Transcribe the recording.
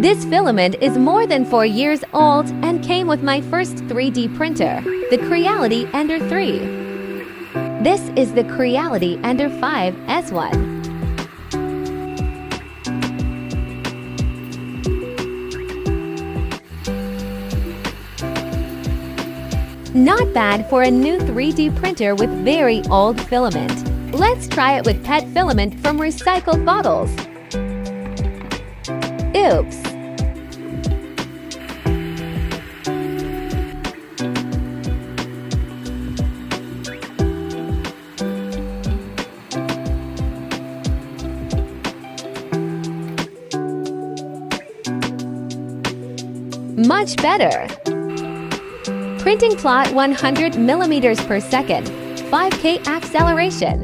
This filament is more than 4 years old and came with my first 3D printer, the Creality Ender 3. This is the Creality Ender 5 S1. Not bad for a new 3D printer with very old filament. Let's try it with PET filament from recycled bottles. Oops! Much better! Printing plot 100 millimeters per second, 5K acceleration.